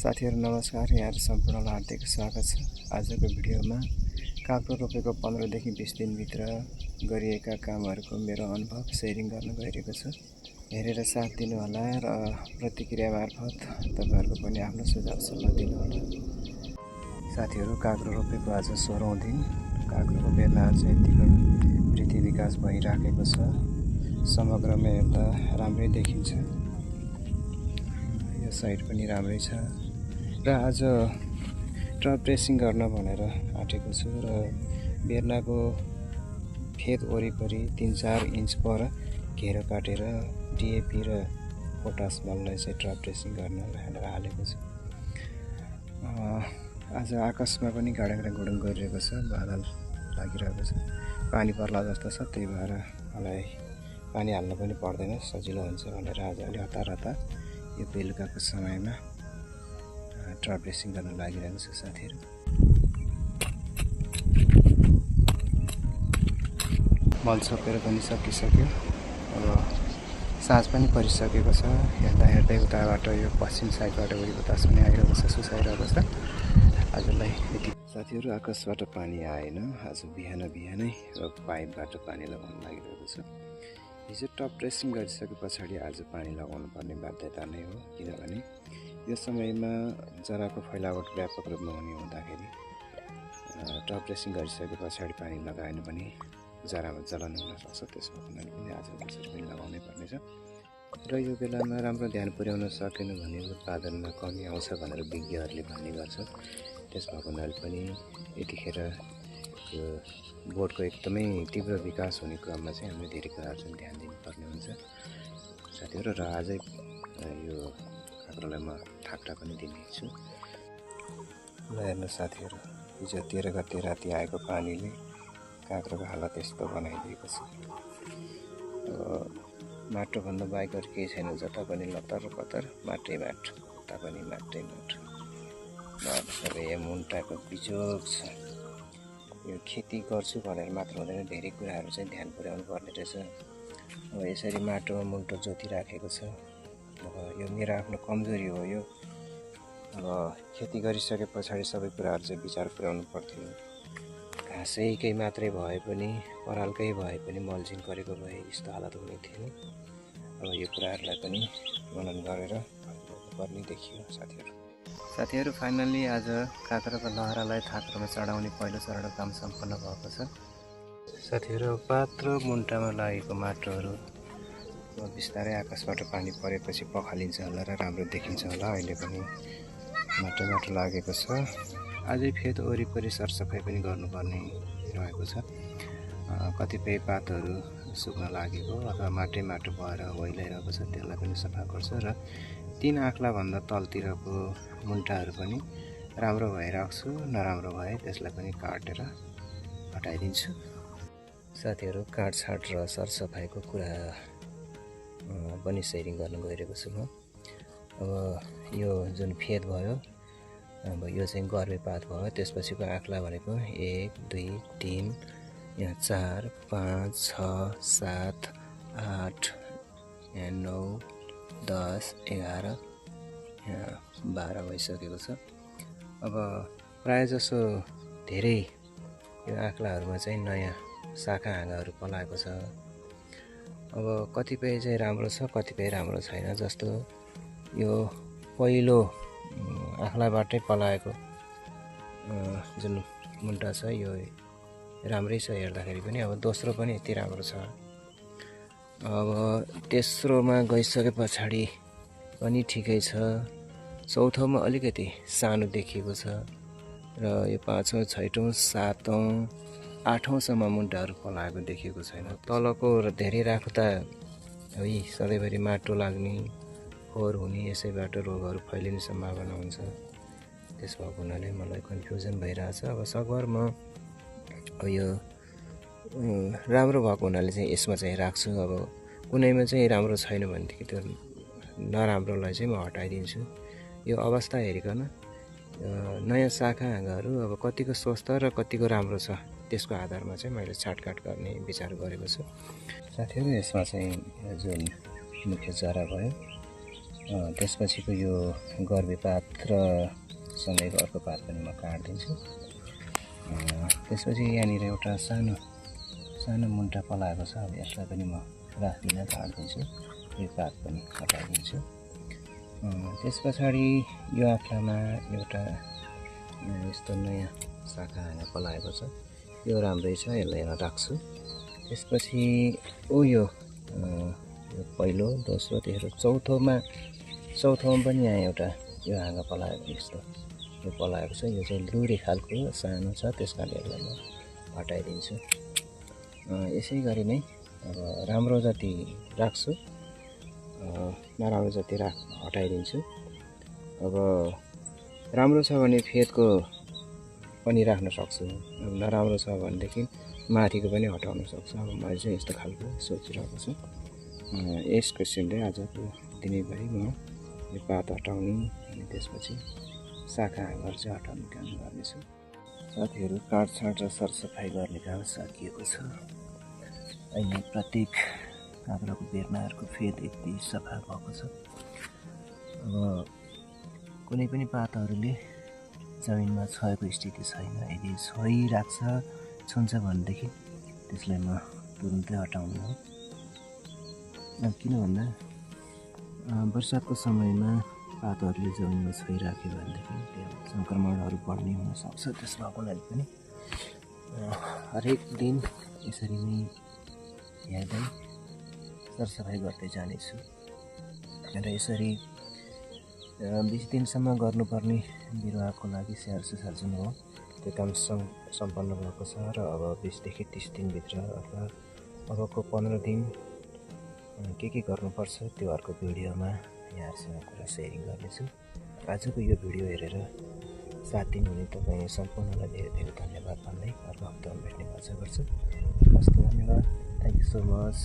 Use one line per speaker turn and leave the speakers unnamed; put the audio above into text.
साथीहरु नमस्कार, यहाँहरु सम्पूर्णलाई हार्दिक स्वागत छ। आजको भिडियोमा काँक्रो रोपेको 15 देखि 20 दिनभित्र गरिएका कामहरुको मेरो अनुभव शेयरिङ गर्न गइरहेको छु। हेरेर साथ दिनु होला र प्रतिक्रिया मार्फत तपाईहरुको पनि आफ्नो सुझाव सल्लाह दिनु होला। साथीहरु, काँक्रो रोपेको आज 16औं दिन। काँक्रोको बेला चाहिँ यतिको वृद्धि विकास भइराखेको छ। समग्रमा हेर्दा राम्रै देखिन्छ। यो साइड पनि राम्रै छ र आज ट्रप ड्रेसिङ गर्न भनेर आँटेको छु र बेर्नाको खेत वरिपरि 3-4 इन्च पर घेरो काटेर डिएपी र पोटास मललाई चाहिँ ट्रप ड्रेसिङ गर्न भनेर हालेको छु। आज आकाशमा पनि गाडाङ गरिरहेको छ, बादल लागिरहेको छ। पानी पर्ला जस्तो छ, त्यही भएर मलाई पानी हाल्न पनि पर्दैन, सजिलो हुन्छ भनेर आज अलि हतार यो बेलुकाको समयमा ट्रप ड्रेसिङ गर्न लागिरहेको छु साथीहरु। मल छोपेर पनि सकिसक्यो। अब साँझ पनि परिसकेको छ। हेर्दै उताबाट यो पश्चिम साइडबाट उरी बतास पनि आइरहेको छ, सुसाइरहेको छ। आजलाई यति। साथीहरु, आकाशबाट पानी आएन। आज बिहानै पाइपबाट पानी लगाउन लागिरहेको छु। हिजो टप ड्रेसिङ गरिसके पछाडि आज पानी लगाउनु पर्ने बाध्यता नै हो, किनभने यो समयमा जराको फैलावट व्यापक रूपमा हुने हुँदाखेरि टप ड्रेसिङ गरिसके पछाडि पानी लगाएन भने जरामा जलन हुन सक्छ। त्यसको हुनाले पनि आज कसरी पनि लगाउनै पर्नेछ र यो बेलामा राम्रो ध्यान पुर्याउन सकेन भने उत्पादनमा कमी आउँछ भनेर विज्ञहरूले भन्ने गर्छ। त्यस भएको हुनाले पनि यतिखेर यो बोटको एकदमै तीव्र विकास हुने क्रममा चाहिँ हामीले धेरै कुराहरू चाहिँ ध्यान दिनुपर्ने हुन्छ साथीहरु। र आजै यो काँक्रोलाई म थाक्टा पनि दिने छु। ल हेर्नु साथीहरु, हिजो 13 गते राति आएको पानीले काँक्रोको हालत यस्तो बनाइदिएको छ। माटोभन्दा बाहेक अरू केही छैन। जता पनि लतर पतर माटै माटो, उता पनि माटै माटो। सबै मुन्टाको बिजोग छ। यो खेती गर्छु भनेर मात्र हुँदैन, धेरै कुराहरू चाहिँ ध्यान पुर्याउनु पर्ने रहेछ। अब यसरी माटोमा मुन्टो जोतिराखेको छ। अब यो मेरो आफ्नो कमजोरी हो। यो अब खेती गरिसके पछाडि सबै कुराहरू चाहिँ विचार पुर्याउनु पर्थ्यो। घाँसैकै मात्रै भए पनि, परालकै भए पनि मल्चिङ गरेको भए यस्तो हालत हुने थिएन। अब यो कुराहरूलाई पनि मनन गरेर पर्ने देखियो साथीहरु। फाइनल्ली आज काँक्रोको लहरालाई थाक्रोमा चढाउने पहिलो चरणको काम सम्पन्न भएको छ साथीहरु। पात्रो मुन्टामा लागेको माटोहरू बिस्तारै आकाशबाट पानी परेपछि पखालिन्छ होला र राम्रो देखिन्छ होला। अहिले पनि माटो लागेको छ। अझै फेद वरिपरि सरसफाइ पनि गर्नुपर्ने रहेको छ। कतिपय पातहरू सुक्न लागेको अथवा माटो भएर ओइलाइरहेको छ, त्यसलाई पनि सफा गर्छ र 3 आँखला भन्दा तलतिरको मुन्टाहरू पनि राम्रो भइरहेको छु। नराम्रो भए त्यसलाई पनि काटेर हटाइदिन्छु साथीहरु। काटछाट र सरसफाइको कुरा पनि शेयरिङ गर्न गइरहेको छु म। अब यो जुन फेद भयो, अब यो चाहिँ गर्भेपात भयो। त्यसपछिको आँखला भनेको 1 2 3 यहाँ 4 5 6 7 8 यहाँ 9 10 11 यहाँ 12 भइसकेको छ। अब प्राय जसो धेरै यो आँखलाहरूमा चाहिँ नयाँ शाखा हाँगाहरू पलाएको छ। अब कतिपय चाहिँ राम्रो छ, कतिपय राम्रो छैन। जस्तो यो पहिलो आँखलाबाटै पलाएको जुन मुन्टा छ यो राम्रै छ हेर्दाखेरि पनि। अब दोस्रो पनि यति राम्रो छ। अब तेस्रोमा गइसके पछाडि पनि ठिकै छ। चौथोमा अलिकति सानो देखिएको छ र यो 5औं 6औं 7औं 8औं सम्म मुन्टाहरू पलाएको देखिएको छैन। तलको धेरै राख्दा है सधैँभरि माटो लाग्ने, फोहोर हुने, यसैबाट रोगहरू फैलिने सम्भावना हुन्छ। त्यस भएको हुनाले मलाई कन्फ्युजन भइरहेछ। अब सकभर म यो राम्रो भएको हुनाले चाहिँ यसमा चाहिँ राख्छु। अब कुनैमा चाहिँ राम्रो छैन भनेदेखि त्यो नराम्रोलाई चाहिँ म हटाइदिन्छु। यो अवस्था हेरिकन नयाँ शाखा हाँगाहरू अब कतिको स्वस्थ र कतिको राम्रो छ त्यसको आधारमा चाहिँ मैले छाटकाट गर्ने विचार गरेको छु साथीहरु। यसमा चाहिँ जुन मुख्य जरा भयो त्यसपछिको यो गर्बे पात र सँगैको अर्को पात पनि म काट्दिन्छु। त्यसपछि यहाँनिर एउटा सानो मुन्टा पलाएको छ, अब यसलाई पनि म राख्दिनँ, काट्दिन्छु। यो पात पनि हटाइदिन्छु। त्यस पछाडि यो आँख्लामा एउटा यस्तो नयाँ शाखा हाँगा पलाएको छ, यो राम्रै छ, यसलाई यहाँ राख्छु। त्यसपछि यो पहिलो, दोस्रो, तेस्रो, चौथोमा पनि यहाँ एउटा यो हाँगा पलाएको यस्तो यो पलाएको छ। यो चाहिँ लुरे खालको सानो छ, त्यस कारणले यसलाई म हटाइदिन्छु। यसै गरी नै अब राम्रो जति राख्छु, नराम्रो जति हटाइदिन्छु। अब राम्रो छ भने फेदको पनि राख्न सक्छु, अब नराम्रो छ भनेदेखि माथिको पनि हटाउन सक्छु। अब मैले चाहिँ यस्तो खालको सोचिरहेको छु। यस किसिमले आजको दिनैभरि म यो पात हटाउने अनि त्यसपछि शाखा हाँगाहरू चाहिँ हटाउने काम गर्नेछु। साथीहरू, काटछाँट र सरसफाइ गर्ने काम सकिएको छ। अहिले प्रत्येक काँक्राको बेर्नाहरूको फेद यति सफा भएको छ। अब कुनै पनि पातहरूले जमिनमा छोएको स्थिति छैन। यदि छुन्छ भनेदेखि त्यसलाई म तुरुन्तै हटाउने हो। किन भन्दा बर्सातको समयमा पातहरूले जमिनमा छोइराख्यो भनेदेखि त्यो सङ्क्रमणहरू बढ्ने हुनसक्छ। त्यस भएको लागि पनि हरेक दिन यसरी नै हेर्दै सरसफाइ गर्दै जानेछु। र यसरी 20 दिनसम्म गर्नुपर्ने बिरुवाको लागि स्याहार सुसार जुन हो त्यो काम सम्पन्न भएको छ। र अब 20 देखि 30 दिनभित्र अथवा अबको 15 दिन के गर्नुपर्छ त्यो अर्को भिडियोमा यहाँहरूसँग कुरा सेयरिङ गर्नेछु। आजको यो भिडियो हेरेर साथ दिनुहुने तपाईँ सम्पूर्णलाई धेरै धेरै धन्यवाद भन्दै अर्को हप्तामा भेट्ने आशा गर्छु। हस्, धन्यवाद। Thank you so much.